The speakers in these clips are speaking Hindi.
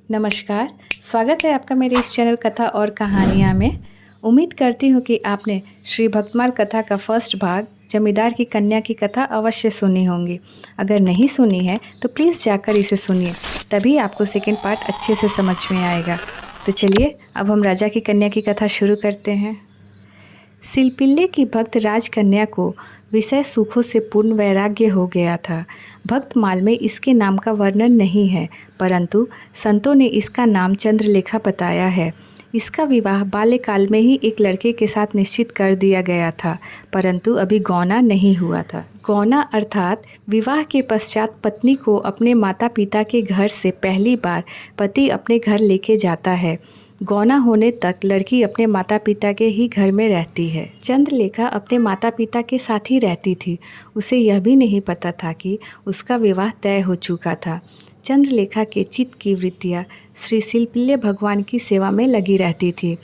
नमस्कार, स्वागत है आपका मेरे इस चैनल कथा और कहानियाँ में। उम्मीद करती हूँ कि आपने श्री भक्तमाल कथा का फर्स्ट भाग जमींदार की कन्या की कथा अवश्य सुनी होंगी। अगर नहीं सुनी है तो प्लीज़ जाकर इसे सुनिए, तभी आपको सेकेंड पार्ट अच्छे से समझ में आएगा। तो चलिए अब हम राजा की कन्या की कथा शुरू करते हैं। सिलपिल्ले की भक्त राजकन्या को विषय सुखों से पूर्ण वैराग्य हो गया था। भक्तमाल में इसके नाम का वर्णन नहीं है, परंतु संतों ने इसका नाम चंद्रलेखा बताया है। इसका विवाह बाल्यकाल में ही एक लड़के के साथ निश्चित कर दिया गया था, परंतु अभी गौना नहीं हुआ था। गौना अर्थात विवाह के पश्चात पत्नी को अपने माता पिता के घर से पहली बार पति अपने घर लेके जाता है। गौना होने तक लड़की अपने माता पिता के ही घर में रहती है। चंद्रलेखा अपने माता पिता के साथ ही रहती थी। उसे यह भी नहीं पता था कि उसका विवाह तय हो चुका था। चंद्रलेखा के चित्त की वृत्तियाँ श्री सिलपिल्ले भगवान की सेवा में लगी रहती थी।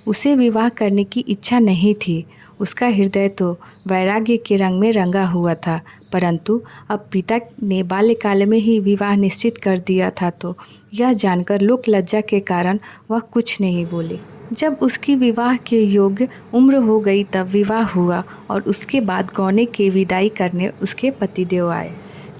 उसे विवाह करने की इच्छा नहीं थी। उसका हृदय तो वैराग्य के रंग में रंगा हुआ था, परंतु अब पिता ने बाल्यकाल में ही विवाह निश्चित कर दिया था, तो यह जानकर लोक लज्जा के कारण वह कुछ नहीं बोली। जब उसकी विवाह के योग्य उम्र हो गई तब विवाह हुआ और उसके बाद गौने की विदाई करने उसके पतिदेव आए।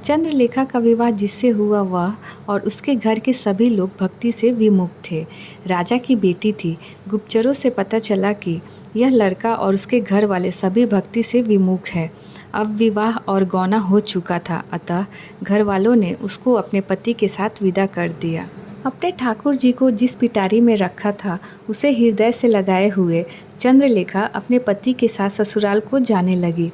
चंद्रलेखा का विवाह जिससे हुआ वह और उसके घर के सभी लोग भक्ति से विमुख थे। राजा की बेटी थी। गुप्तचरों से पता चला कि यह लड़का और उसके घर वाले सभी भक्ति से विमुख है। अब विवाह और गौना हो चुका था, अतः घर वालों ने उसको अपने पति के साथ विदा कर दिया। अपने ठाकुर जी को जिस पिटारी में रखा था उसे हृदय से लगाए हुए चंद्रलेखा अपने पति के साथ ससुराल को जाने लगी।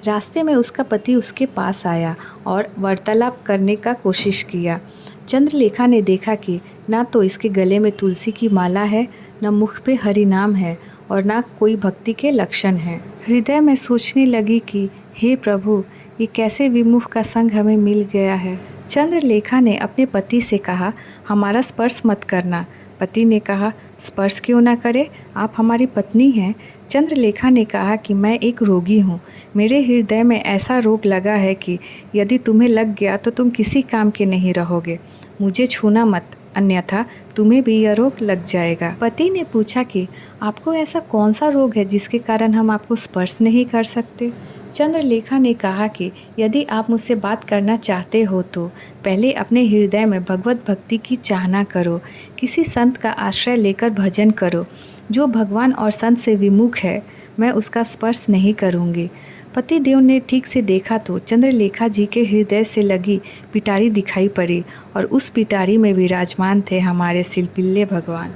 रास्ते में उसका पति उसके पास आया और वार्तालाप करने का कोशिश किया। चंद्रलेखा ने देखा कि ना तो इसके गले में तुलसी की माला है, न मुख पे हरि नाम है और ना कोई भक्ति के लक्षण हैं। हृदय में सोचने लगी कि हे प्रभु, ये कैसे विमुख का संग हमें मिल गया है। चंद्रलेखा ने अपने पति से कहा, हमारा स्पर्श मत करना। पति ने कहा, स्पर्श क्यों ना करे, आप हमारी पत्नी हैं। चंद्रलेखा ने कहा कि मैं एक रोगी हूँ। मेरे हृदय में ऐसा रोग लगा है कि यदि तुम्हें लग गया तो तुम किसी काम के नहीं रहोगे। मुझे छूना मत, अन्यथा तुम्हें भी यह रोग लग जाएगा। पति ने पूछा कि आपको ऐसा कौन सा रोग है जिसके कारण हम आपको स्पर्श नहीं कर सकते। चंद्रलेखा ने कहा कि यदि आप मुझसे बात करना चाहते हो तो पहले अपने हृदय में भगवत भक्ति की चाहना करो। किसी संत का आश्रय लेकर भजन करो। जो भगवान और संत से विमुख है, मैं उसका स्पर्श नहीं करूँगी। पतिदेव ने ठीक से देखा तो चंद्रलेखा जी के हृदय से लगी पिटारी दिखाई पड़ी और उस पिटारी में विराजमान थे हमारे सिलपिल्ले भगवान।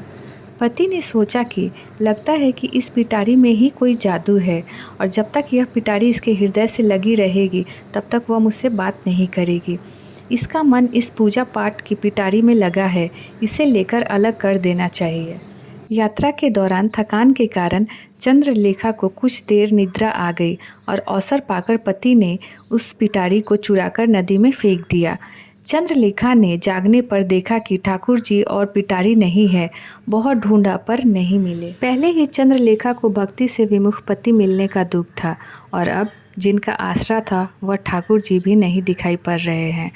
पति ने सोचा कि लगता है कि इस पिटारी में ही कोई जादू है और जब तक यह पिटारी इसके हृदय से लगी रहेगी तब तक वह मुझसे बात नहीं करेगी। इसका मन इस पूजा पाठ की पिटारी में लगा है, इसे लेकर अलग कर देना चाहिए। यात्रा के दौरान थकान के कारण चंद्रलेखा को कुछ देर निद्रा आ गई और अवसर पाकर पति ने उस पिटारी को चुराकर नदी में फेंक दिया। चंद्रलेखा ने जागने पर देखा कि ठाकुर जी और पिटारी नहीं है। बहुत ढूंढा पर नहीं मिले। पहले ही चंद्रलेखा को भक्ति से विमुख पति मिलने का दुख था और अब जिनका आसरा था वह ठाकुर जी भी नहीं दिखाई पड़ रहे हैं।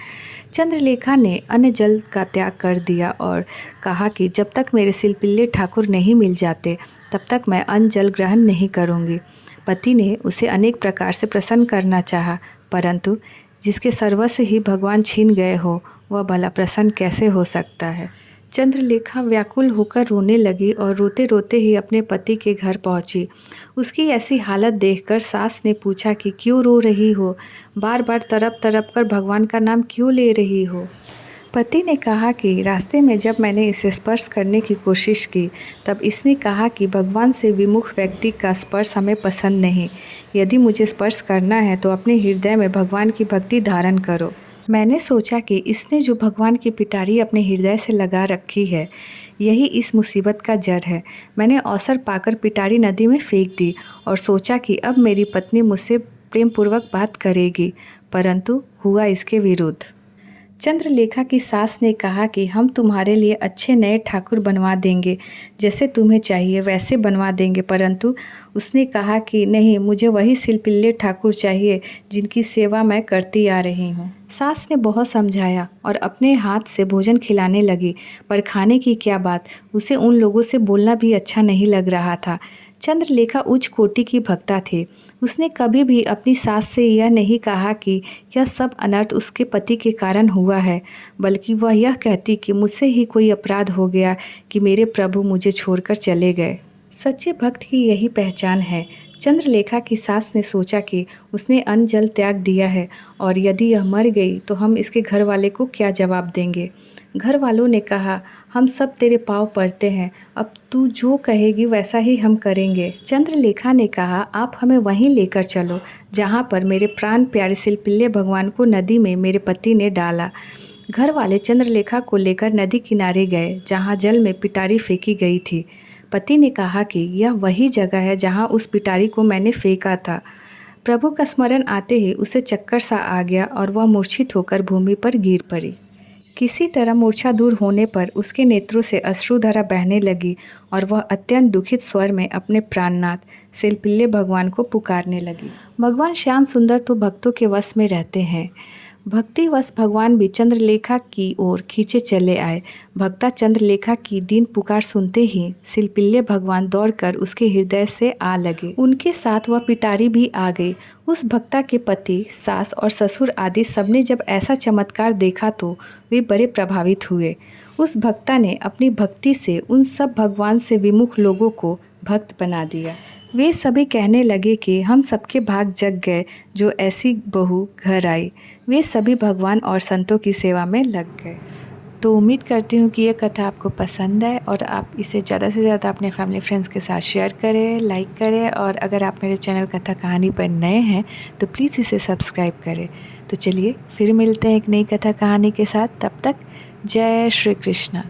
चंद्रलेखा ने अन्न जल का त्याग कर दिया और कहा कि जब तक मेरे सिलपिल्ले ठाकुर नहीं मिल जाते तब तक मैं अन्न जल ग्रहण नहीं करूँगी। पति ने उसे अनेक प्रकार से प्रसन्न करना चाहा, परंतु जिसके सर्वस्व ही भगवान छीन गए हो वह भला प्रसन्न कैसे हो सकता है। चंद्रलेखा व्याकुल होकर रोने लगी और रोते रोते ही अपने पति के घर पहुंची। उसकी ऐसी हालत देखकर सास ने पूछा कि क्यों रो रही हो, बार बार तड़प तड़प कर भगवान का नाम क्यों ले रही हो। पति ने कहा कि रास्ते में जब मैंने इसे स्पर्श करने की कोशिश की तब इसने कहा कि भगवान से विमुख व्यक्ति का स्पर्श हमें पसंद नहीं। यदि मुझे स्पर्श करना है तो अपने हृदय में भगवान की भक्ति धारण करो। मैंने सोचा कि इसने जो भगवान की पिटारी अपने हृदय से लगा रखी है, यही इस मुसीबत का जड़ है। मैंने अवसर पाकर पिटारी नदी में फेंक दी और सोचा कि अब मेरी पत्नी मुझसे प्रेम पूर्वक बात करेगी, परंतु हुआ इसके विरुद्ध। चंद्रलेखा की सास ने कहा कि हम तुम्हारे लिए अच्छे नए ठाकुर बनवा देंगे, जैसे तुम्हें चाहिए वैसे बनवा देंगे, परंतु उसने कहा कि नहीं, मुझे वही सिलपिल्ले ठाकुर चाहिए जिनकी सेवा मैं करती आ रही हूँ। सास ने बहुत समझाया और अपने हाथ से भोजन खिलाने लगी, पर खाने की क्या बात, उसे उन लोगों से बोलना भी अच्छा नहीं लग रहा था। चंद्रलेखा उच्च कोटि की भक्ता थे। उसने कभी भी अपनी सास से यह नहीं कहा कि यह सब अनर्थ उसके पति के कारण हुआ है, बल्कि वह यह कहती कि मुझसे ही कोई अपराध हो गया कि मेरे प्रभु मुझे छोड़कर चले गए। सच्चे भक्त की यही पहचान है। चंद्रलेखा की सास ने सोचा कि उसने अन्न जल त्याग दिया है और यदि यह मर गई तो हम इसके घर वाले को क्या जवाब देंगे। घर वालों ने कहा, हम सब तेरे पाँव पड़ते हैं, अब तू जो कहेगी वैसा ही हम करेंगे। चंद्रलेखा ने कहा, आप हमें वहीं लेकर चलो जहाँ पर मेरे प्राण प्यारे सिलपिल्ले भगवान को नदी में मेरे पति ने डाला। घर वाले चंद्रलेखा को लेकर नदी किनारे गए जहाँ जल में पिटारी फेंकी गई थी। पति ने कहा कि यह वही जगह है जहाँ उस पिटारी को मैंने फेंका था। प्रभु का स्मरण आते ही उसे चक्कर सा आ गया और वह मूर्छित होकर भूमि पर गिर पड़ी। किसी तरह मूर्छा दूर होने पर उसके नेत्रों से अश्रुधारा बहने लगी और वह अत्यंत दुखित स्वर में अपने प्राणनाथ सिलपिल्ले भगवान को पुकारने लगी। भगवान श्याम सुंदर तो भक्तों के वश में रहते हैं। भक्तिवश भगवान भी चंद्रलेखा की ओर खींचे चले आए। भक्ता चंद्रलेखा की दीन पुकार सुनते ही सिलपिल्ले भगवान दौड़कर उसके हृदय से आ लगे। उनके साथ वह पिटारी भी आ गई। उस भक्ता के पति, सास और ससुर आदि सबने जब ऐसा चमत्कार देखा तो वे बड़े प्रभावित हुए। उस भक्ता ने अपनी भक्ति से उन सब भगवान से विमुख लोगों को भक्त बना दिया। वे सभी कहने लगे कि हम सबके भाग जग गए जो ऐसी बहू घर आई। वे सभी भगवान और संतों की सेवा में लग गए। तो उम्मीद करती हूँ कि ये कथा आपको पसंद आए और आप इसे ज़्यादा से ज़्यादा अपने फैमिली फ्रेंड्स के साथ शेयर करें, लाइक करें, और अगर आप मेरे चैनल कथा कहानी पर नए हैं तो प्लीज़ इसे सब्सक्राइब करें। तो चलिए फिर मिलते हैं एक नई कथा कहानी के साथ। तब तक जय श्री कृष्ण।